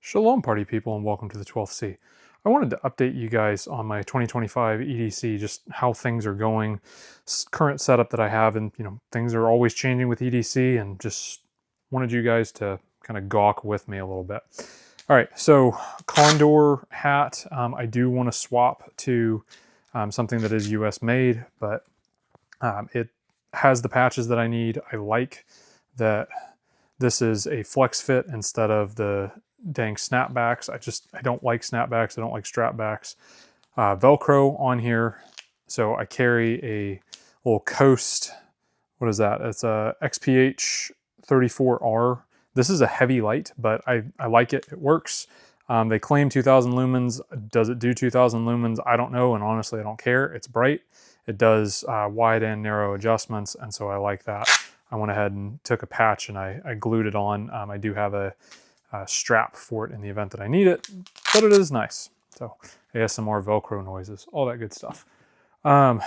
Shalom party people and welcome to the 12th C. I wanted to update you guys on my 2025 EDC, just how things are going, current setup that I have, and things are always changing with EDC, and just wanted you guys to kind of gawk with me a little bit. All right, so Condor Hat, I do want to swap to something that is US made, but it has the patches that I need. I like that this is a flex fit instead of the dang snapbacks. I don't like snapbacks. I don't like strapbacks. Velcro on here. So I carry a little Coast. What is that? It's a XPH 34R. This is a heavy light, but I like it. It works. They claim 2000 lumens. Does it do 2000 lumens? I don't know. And honestly, I don't care. It's bright. It does wide and narrow adjustments. And so I like that. I went ahead and took a patch and I glued it on. I do have a strap for it in the event that I need it, but it is nice. So ASMR Velcro noises, all that good stuff. I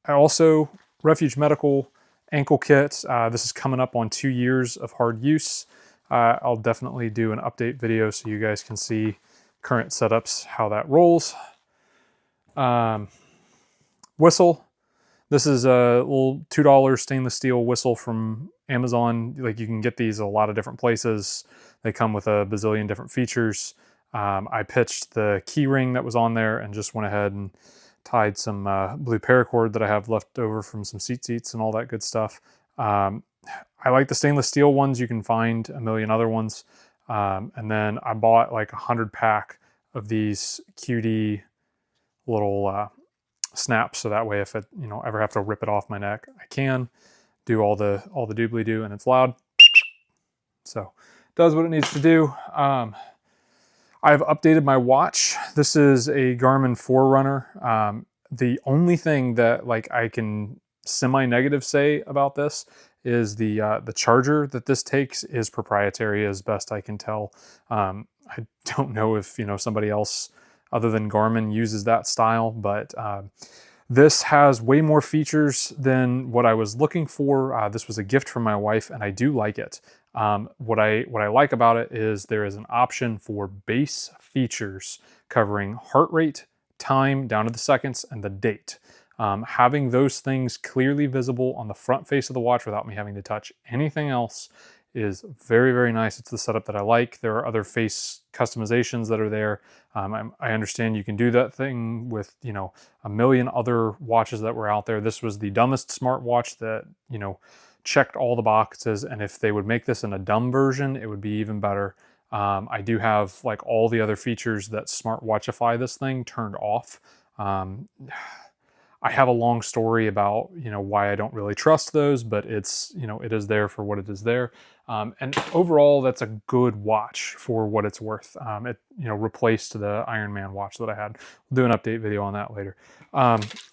also, Refuge Medical ankle kit. This is coming up on 2 years of hard use. I'll definitely do an update video so you guys can see current setups, how that rolls. Whistle. This is a little $2 stainless steel whistle from Amazon. Like, you can get these a lot of different places. They come with a bazillion different features. I pitched the key ring that was on there and just went ahead and tied some blue paracord that I have left over from some Tzitzits and all that good stuff. I like the stainless steel ones. You can find a million other ones. And then I bought like 100 pack of these QD little snaps, so that way if it ever have to rip it off my neck, I can do all the doobly-doo, and it's loud, so it does what it needs to do. I've updated my watch. This is a Garmen Forerunner. The only thing that I can semi-negative say about this is the charger that this takes is proprietary, as best I can tell. I don't know if somebody else other than Garmin uses that style, but this has way more features than what I was looking for. This was a gift from my wife, and I do like it. What I like about it is there is an option for base features covering heart rate, time down to the seconds, and the date. Having those things clearly visible on the front face of the watch without me having to touch anything else is very, very nice. It's the setup that I like. There are other face customizations that are there. I understand you can do that thing with, a million other watches that were out there. This was the dumbest smartwatch that, checked all the boxes. And if they would make this in a dumb version, it would be even better. I do have all the other features that smartwatchify this thing turned off. I have a long story about, why I don't really trust those, but it's, it is there for what it is there. And overall, that's a good watch for what it's worth. It, replaced the Iron Man watch that I had. We'll do an update video on that later.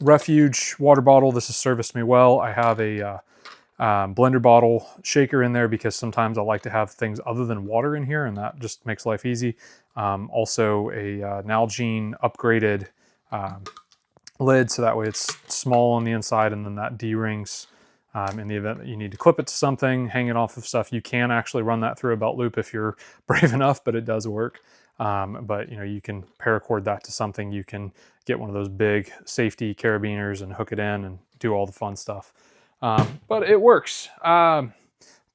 Refuge water bottle. This has serviced me well. I have a blender bottle shaker in there because sometimes I like to have things other than water in here, and that just makes life easy. Also a Nalgene upgraded lid, so that way it's small on the inside, and then that D-rings in the event that you need to clip it to something, hang it off of stuff. You can actually run that through a belt loop if you're brave enough, but it does work. But you can paracord that to something. You can get one of those big safety carabiners and hook it in and do all the fun stuff. But it works.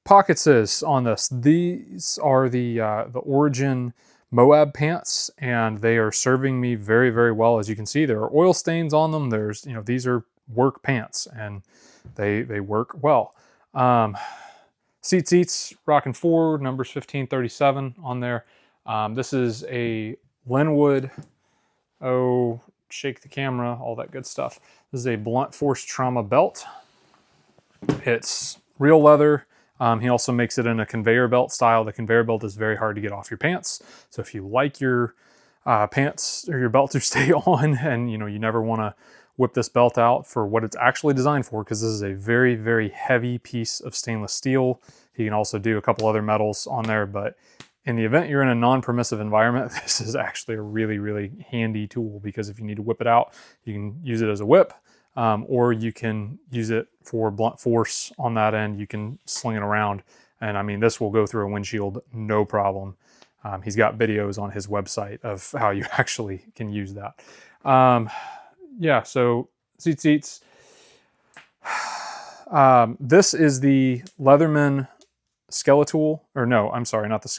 Pockets on this. These are the Origin MOAB pants, and they are serving me very, very well. As you can see, there are oil stains on them. There's, these are work pants, and they work well. Tzitzits, rocking forward, numbers 1537 on there. This is a Lenwood, shake the camera, all that good stuff. This is a blunt force trauma belt. It's real leather. He also makes it in a conveyor belt style. The conveyor belt is very hard to get off your pants. So if you like your pants or your belt to stay on, and you never want to whip this belt out for what it's actually designed for, because this is a very, very heavy piece of stainless steel. He can also do a couple other metals on there, but in the event you're in a non-permissive environment, this is actually a really, really handy tool, because if you need to whip it out, you can use it as a whip. Or you can use it for blunt force on that end. You can sling it around, and I mean, this will go through a windshield, no problem. He's got videos on his website of how you actually can use that. Yeah, so Tzitzits. This is the Leatherman Skeletool, or no, I'm sorry, not the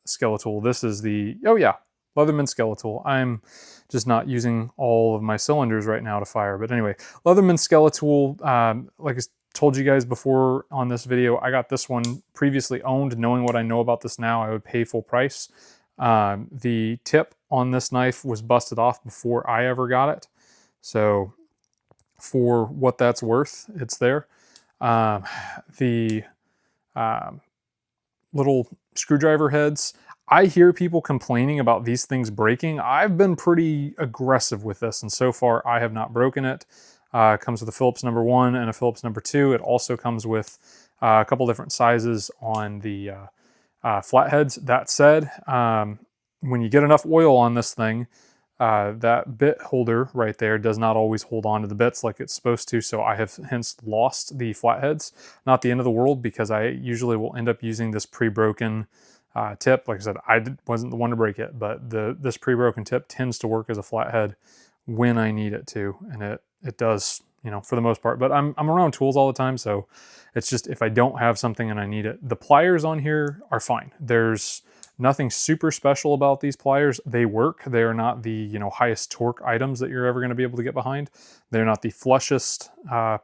Skeletool. This is the, oh yeah, Leatherman Skeletool. I'm just not using all of my cylinders right now to fire. But anyway, Leatherman Skeletool, like I told you guys before on this video, I got this one previously owned. Knowing what I know about this now, I would pay full price. The tip on this knife was busted off before I ever got it. So for what that's worth, it's there. The little screwdriver heads, I hear people complaining about these things breaking. I've been pretty aggressive with this, and so far I have not broken it. It comes with a Phillips number 1 and a Phillips number 2. It also comes with a couple different sizes on the flatheads. That said, when you get enough oil on this thing, that bit holder right there does not always hold on to the bits like it's supposed to, so I have hence lost the flatheads. Not the end of the world, because I usually will end up using this pre-broken tip. Like I said, I wasn't the one to break it, but this pre-broken tip tends to work as a flathead when I need it to, and it does, you know, for the most part. But I'm around tools all the time, so it's just if I don't have something and I need it. The pliers on here are fine. There's nothing super special about these pliers. They work. They are not the, you know, highest torque items that you're ever going to be able to get behind. They're not the flushest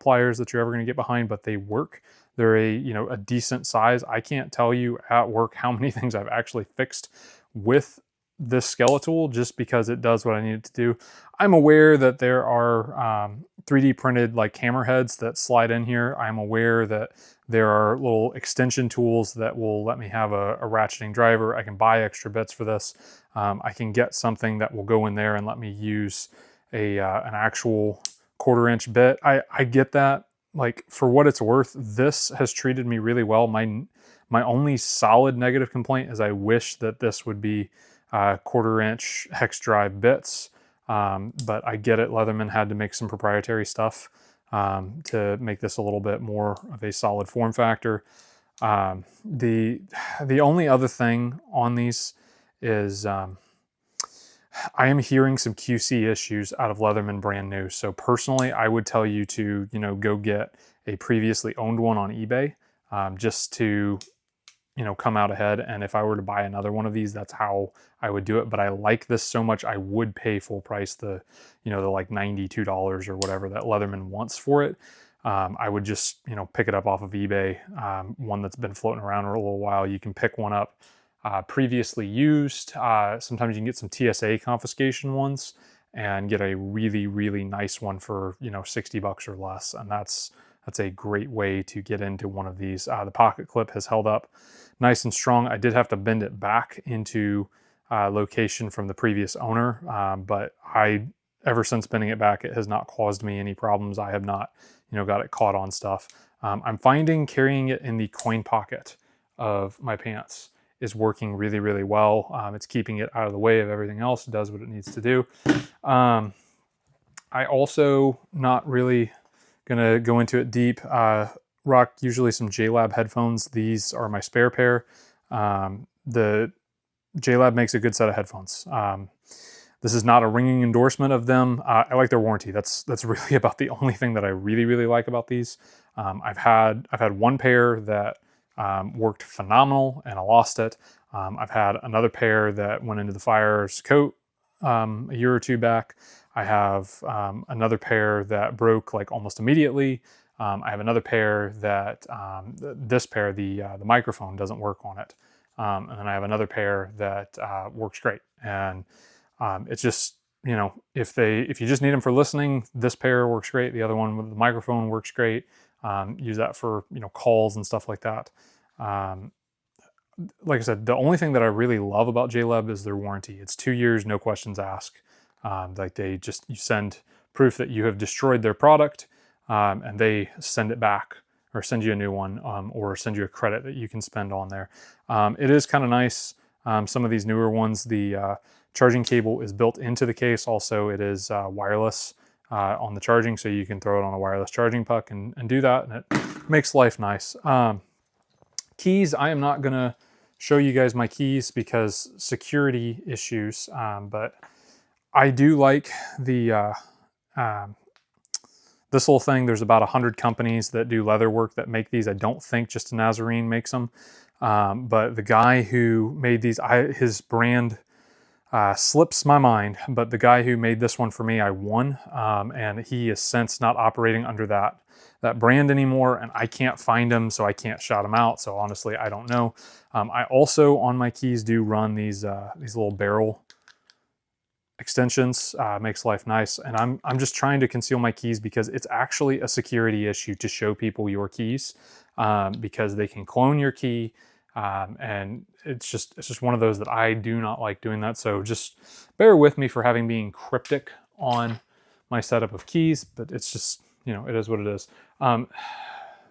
pliers that you're ever going to get behind, but they work. They're a, you know, a decent size. I can't tell you at work how many things I've actually fixed with this Skeletool just because it does what I need it to do. I'm aware that there are 3D printed like hammerheads that slide in here. I'm aware that there are little extension tools that will let me have a ratcheting driver. I can buy extra bits for this. I can get something that will go in there and let me use an actual 1/4 inch bit. I get that. Like, for what it's worth, this has treated me really well. My only solid negative complaint is I wish that this would be 1/4 inch hex drive bits. But I get it. Leatherman had to make some proprietary stuff to make this a little bit more of a solid form factor. The only other thing on these is I am hearing some QC issues out of Leatherman brand new. So personally, I would tell you to, you know, go get a previously owned one on eBay just to, you know, come out ahead. And if I were to buy another one of these, that's how I would do it. But I like this so much, I would pay full price, the, you know, the like $92 or whatever that Leatherman wants for it. I would just, you know, pick it up off of eBay, one that's been floating around for a little while. You can pick one up previously used. Sometimes you can get some TSA confiscation ones and get a really, really nice one for, you know, 60 bucks or less. And that's a great way to get into one of these. The pocket clip has held up nice and strong. I did have to bend it back into location from the previous owner, but ever since bending it back, it has not caused me any problems. I have not, you know, got it caught on stuff. I'm finding carrying it in the coin pocket of my pants is working really, really well. It's keeping it out of the way of everything else. It does what it needs to do. I also, not really gonna go into it deep, rock usually some JLab headphones. These are my spare pair. The JLab makes a good set of headphones. This is not a ringing endorsement of them. I like their warranty. That's really about the only thing that I really, really like about these. I've had one pair that worked phenomenal and I lost it. I've had another pair that went into the fire's coat a year or two back. I have another pair that broke like almost immediately. I have another pair that this pair, the microphone doesn't work on it. And then I have another pair that works great. And it's just, you know, if you just need them for listening, this pair works great. The other one with the microphone works great. Use that for, you know, calls and stuff like that. Like I said, the only thing that I really love about JLab is their warranty. It's 2 years, no questions asked. Like you send proof that you have destroyed their product, and they send it back or send you a new one, or send you a credit that you can spend on there. It is kind of nice. Some of these newer ones, the charging cable is built into the case. Also, it is wireless on the charging, so you can throw it on a wireless charging puck and do that, and it makes life nice. Keys, I am not gonna show you guys my keys because security issues. But I do like the this little thing. There's about 100 companies that do leather work that make these. I don't think just Nazarene makes them. But the guy who made these, his brand slips my mind, but the guy who made this one for me, I won, and he is since not operating under that brand anymore, and I can't find him, so I can't shout him out. So honestly, I don't know. I also on my keys do run these little barrel extensions. Makes life nice, and I'm just trying to conceal my keys because it's actually a security issue to show people your keys, because they can clone your key. And it's just one of those that I do not like doing that. So just bear with me for having being cryptic on my setup of keys, but it's just, you know, it is what it is.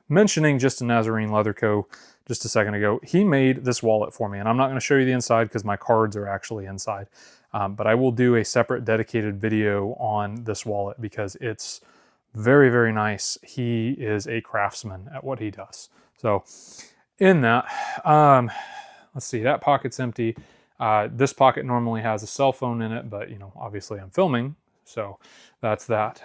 Mentioning just a Nazarene Leather Co. just a second ago, he made this wallet for me, and I'm not going to show you the inside because my cards are actually inside. But I will do a separate dedicated video on this wallet because it's very, very nice. He is a craftsman at what he does. So in that, let's see, that pocket's empty. This pocket normally has a cell phone in it, but you know, obviously I'm filming, so that's that.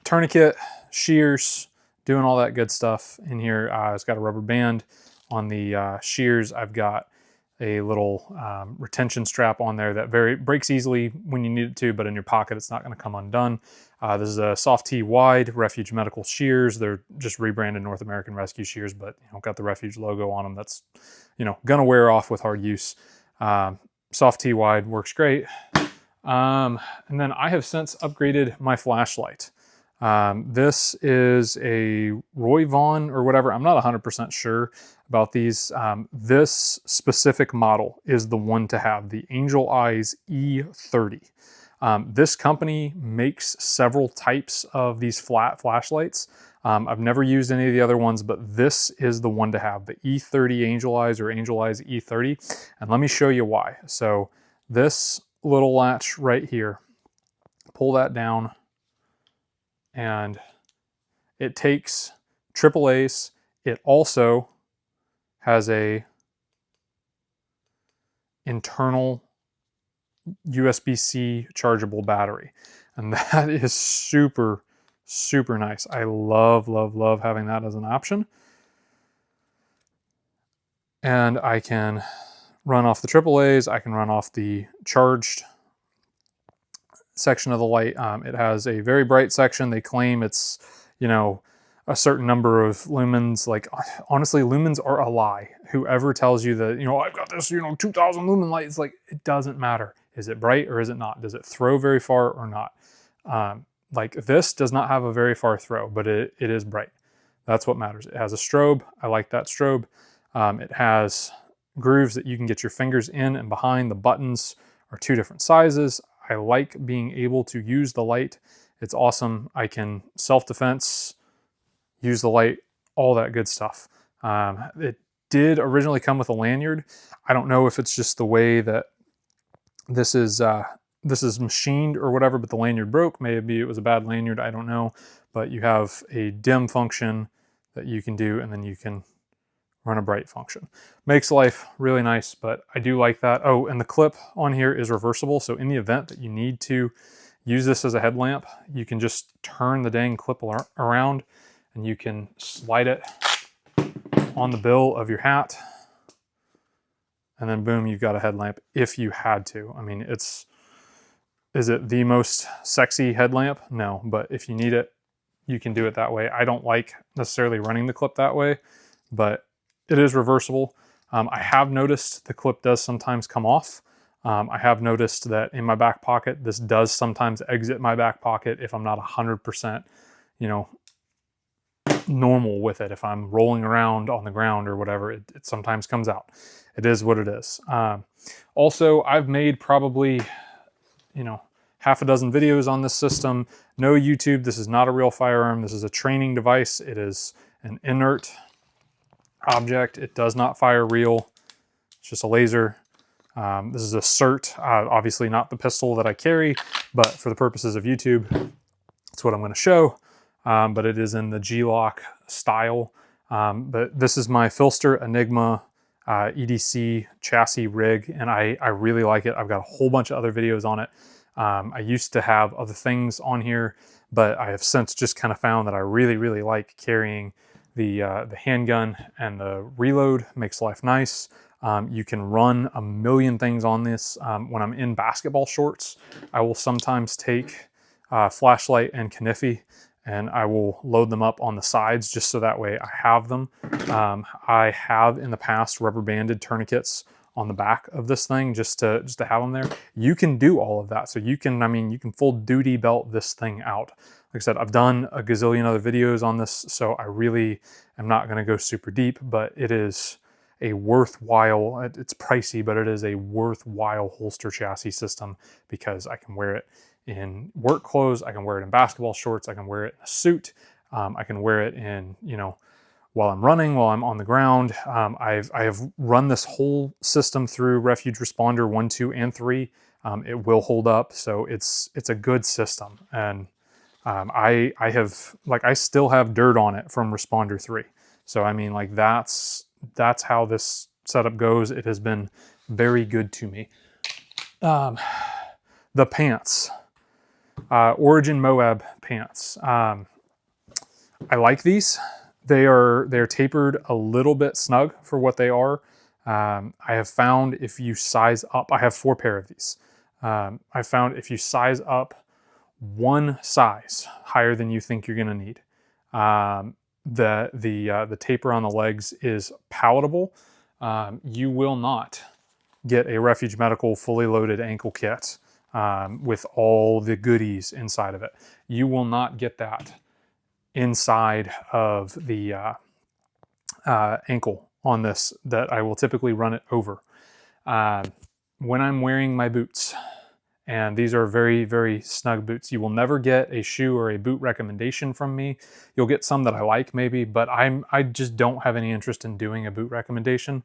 Tourniquet, shears, doing all that good stuff in here. It's got a rubber band on the shears. I've got a little retention strap on there that breaks easily when you need it to, but in your pocket it's not going to come undone. This is a SOF-T wide Refuge medical shears. They're just rebranded North American Rescue shears, but you know, got the Refuge logo on them. That's, you know, gonna wear off with hard use. SOF-T wide works great. And then I have since upgraded my flashlight. This is a RovyVon or whatever. I'm not 100% sure about these. This specific model is the one to have, the Angel Eyes E30. This company makes several types of these flat flashlights. I've never used any of the other ones, but this is the one to have, the E30 Angel Eyes or Angel Eyes E30. And let me show you why. So this little latch right here, pull that down, and it takes AAA's. It also has a internal USB-C chargeable battery, and that is super, super nice. I love, love, love having that as an option. And I can run off the AAA's. I can run off the charged section of the light. It has a very bright section. They claim it's, you know, a certain number of lumens. Like, honestly, lumens are a lie. Whoever tells you that, you know, I've got this, you know, 2000 lumen light, it's like, it doesn't matter. Is it bright or is it not? Does it throw very far or not? Like, this does not have a very far throw, but it is bright. That's what matters. It has a strobe. I like that strobe. It has grooves that you can get your fingers in and behind. The buttons are 2 different sizes. I like being able to use the light. It's awesome. I can self-defense, use the light, all that good stuff. It did originally come with a lanyard. I don't know if it's just the way that this is machined or whatever, but the lanyard broke. Maybe it was a bad lanyard, I don't know. But you have a dim function that you can do, and then you can run a bright function. Makes life really nice, but I do like that. Oh, and the clip on here is reversible, so in the event that you need to use this as a headlamp, you can just turn the dang clip around and you can slide it on the bill of your hat, and then boom, you've got a headlamp if you had to. I mean, is it the most sexy headlamp? No, but if you need it, you can do it that way. I don't like necessarily running the clip that way, but it is reversible. I have noticed the clip does sometimes come off. I have noticed that in my back pocket, this does sometimes exit my back pocket if I'm not 100%, you know, normal with it. If I'm rolling around on the ground or whatever, it sometimes comes out. It is what it is. Also, I've made probably, you know, half a dozen videos on this system. No YouTube. This is not a real firearm. This is a training device. It is an inert object. It does not fire real. It's just a laser. This is a SIRT, obviously not the pistol that I carry, but for the purposes of YouTube, that's what I'm going to show. But it is in the G-Lock style. But this is my Philster Enigma EDC chassis rig, and I really like it. I've got a whole bunch of other videos on it. I used to have other things on here, but I have since just kind of found that I really like carrying the handgun, and the reload makes life nice. You can run a million things on this. When I'm in basketball shorts, I will sometimes take flashlight and knife, and I will load them up on the sides just so that way I have them. I have in the past rubber banded tourniquets on the back of this thing just to have them there. You can do all of that. So you can, I mean, you can full duty belt this thing out. Like I said, I've done a gazillion other videos on this, so I really am not going to go super deep, but it is a worthwhile, it's pricey, but it is a worthwhile holster chassis system because I can wear it in work clothes, I can wear it in basketball shorts, I can wear it in a suit, I can wear it in, you know, while I'm running, while I'm on the ground. I have run this whole system through Refuge Responder 1, 2, and 3. It will hold up, so it's a good system. And I have, like, I still have dirt on it from Responder 3. So I mean, like, that's how this setup goes. It has been very good to me. The pants, Origin MOAB pants. I like these. They're tapered a little bit snug for what they are. I have found if you size up, I have 4 pair of these. I found if you size up one size higher than you think you're gonna need, the taper on the legs is palatable. You will not get a Refuge Medical fully loaded ankle kit with all the goodies inside of it. You will not get that inside of the ankle on this that I will typically run it over. When I'm wearing my boots, and these are very snug boots, you will never get a shoe or a boot recommendation from me. You'll get some that I like maybe, but I just don't have any interest in doing a boot recommendation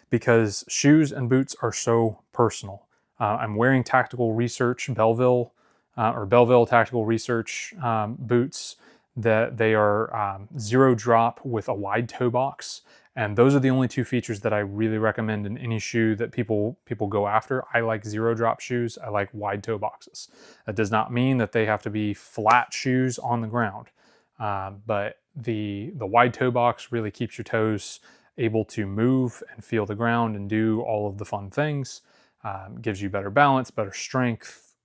because shoes and boots are so personal. I'm wearing Tactical Research Belleville or Belleville Tactical Research boots that they are zero drop with a wide toe box. And those are the only 2 features that I really recommend in any shoe that people go after. I like zero drop shoes. I like wide toe boxes. That does not mean that they have to be flat shoes on the ground. But the wide toe box really keeps your toes able to move and feel the ground and do all of the fun things. Gives you better balance, better strength,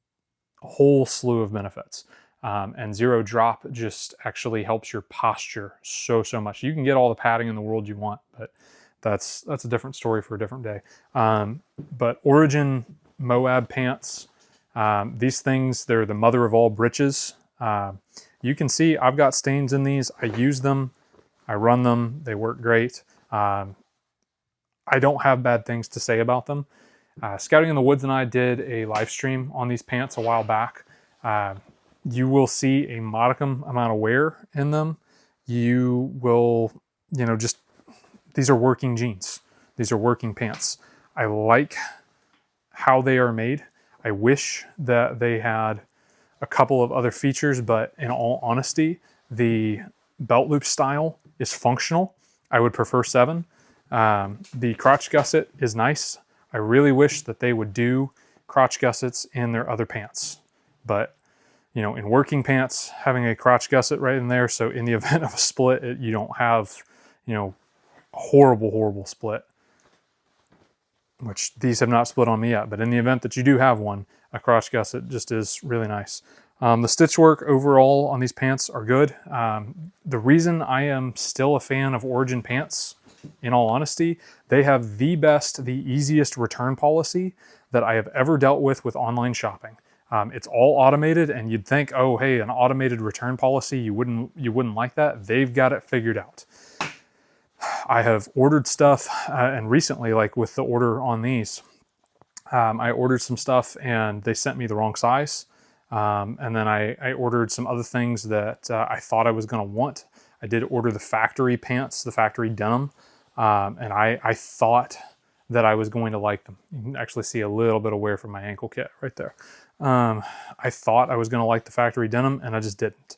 a whole slew of benefits. And zero drop just actually helps your posture so much. You can get all the padding in the world you want, but that's a different story for a different day. But Origin MOAB pants, these things, they're the mother of all breeches. You can see I've got stains in these. I use them, I run them, they work great. I don't have bad things to say about them. Scouting in the Woods and I did a live stream on these pants a while back. You will see a modicum amount of wear in them. You will, you know, just, these are working jeans. These are working pants. I like how they are made. I wish that they had a couple of other features, but in all honesty, the belt loop style is functional. I would prefer 7. The crotch gusset is nice. I really wish that they would do crotch gussets in their other pants, but you know, in working pants, having a crotch gusset right in there, so in the event of a split, you don't have, you know, a horrible split, which these have not split on me yet, but in the event that you do have one, a crotch gusset just is really nice. The stitch work overall on these pants are good. The reason I am still a fan of Origin pants, in all honesty, they have the best, the easiest return policy that I have ever dealt with online shopping. It's all automated, and you'd think, oh, hey, an automated return policy, you wouldn't like that. They've got it figured out. I have ordered stuff, and recently, like with the order on these, I ordered some stuff and they sent me the wrong size. And then I ordered some other things that I thought I was going to want. I did order the factory pants, the factory denim, and I thought that I was going to like them. You can actually see a little bit of wear from my ankle kit right there. I thought I was going to like the factory denim, and I just didn't.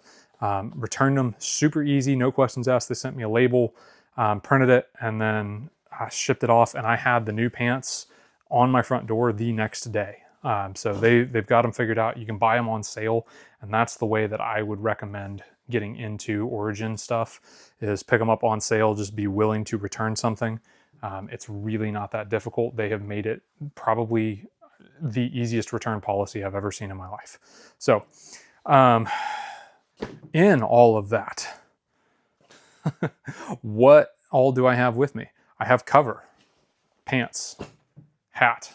Returned them super easy, no questions asked. They sent me a label. printed it, and then I shipped it off, and I had the new pants on my front door the next day. So they've got them figured out. You can buy them on sale, and that's the way that I would recommend getting into Origin stuff, is pick them up on sale. Just be willing to return something. It's really not that difficult. They have made it probably the easiest return policy I've ever seen in my life. So in all of that, what all do I have with me? I have cover, pants, hat,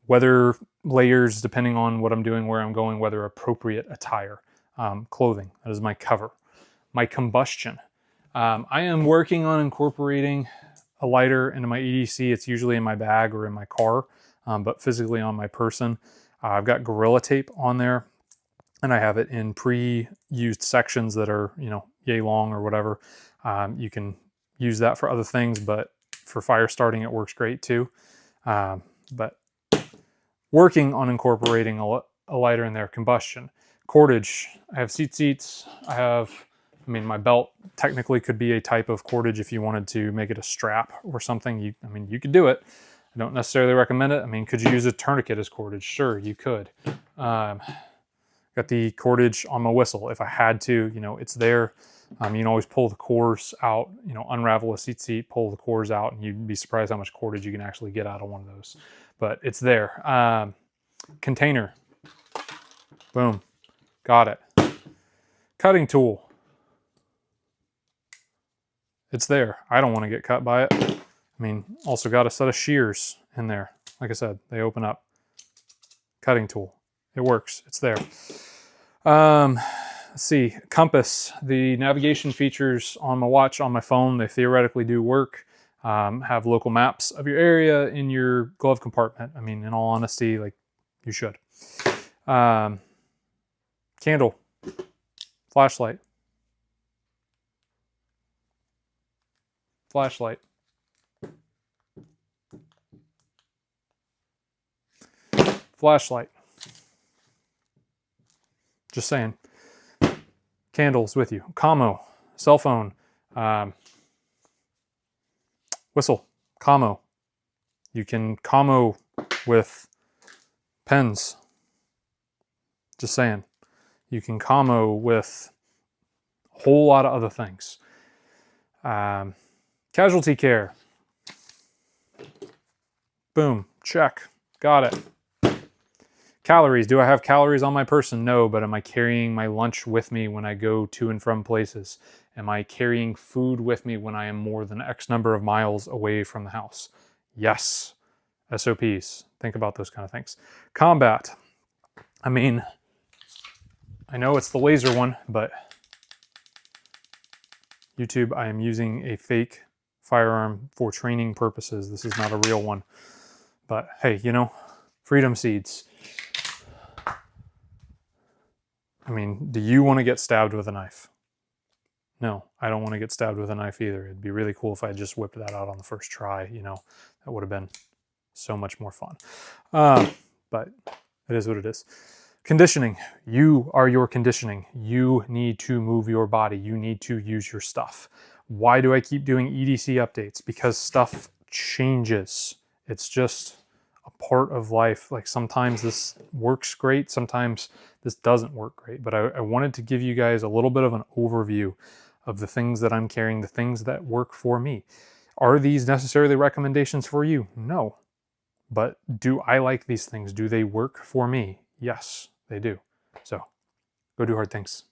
weather layers depending on what I'm doing, where I'm going, weather appropriate attire, clothing. That is my cover. My combustion. I am working on incorporating a lighter into my EDC. It's usually in my bag or in my car, but physically on my person. I've got Gorilla Tape on there, and I have it in pre-used sections that are, you know, yay long or whatever. You can use that for other things, but for fire starting, it works great too. But working on incorporating a lighter in there. Combustion. Cordage. I have Tzitzits. I mean, my belt technically could be a type of cordage if you wanted to make it a strap or something. I mean, you could do it. I don't necessarily recommend it. I mean, could you use a tourniquet as cordage? Sure, you could. Got the cordage on my whistle. If I had to, you know, it's there. You can always pull the cores out, you know, unravel a seat, pull the cores out, and you'd be surprised how much cordage you can actually get out of one of those. But it's there. Container. Boom. Got it. Cutting tool. It's there. I don't want to get cut by it. I mean, also got a set of shears in there. Like I said, they open up. Cutting tool. It works. It's there. Let's see. Compass. The navigation features on my watch, on my phone, they theoretically do work. Have local maps of your area in your glove compartment. I mean, in all honesty, like, you should. Candle. Flashlight. Flashlight. Flashlight. Just saying. Candles with you. Commo. Cell phone. Whistle. Commo. You can commo with pens. Just saying. You can commo with a whole lot of other things. Casualty care. Boom. Check. Got it. Calories. Do I have calories on my person? No, but am I carrying my lunch with me when I go to and from places? Am I carrying food with me when I am more than X number of miles away from the house? Yes. SOPs. Think about those kind of things. Combat. I mean, I know it's the laser one, but YouTube, I am using a fake firearm for training purposes. This is not a real one. But hey, you know, freedom seeds. I mean, do you want to get stabbed with a knife? No, I don't want to get stabbed with a knife either. It'd be really cool if I just whipped that out on the first try, you know. That would have been so much more fun. But it is what it is. Conditioning. You are your conditioning. You need to move your body. You need to use your stuff. Why do I keep doing EDC updates? Because stuff changes. It's just a part of life. Like, sometimes this works great, sometimes this doesn't work great. But I wanted to give you guys a little bit of an overview of the things that I'm carrying, the things that work for me. Are these necessarily recommendations for you? No. But do I like these things? Do they work for me? Yes, they do. So go do hard things.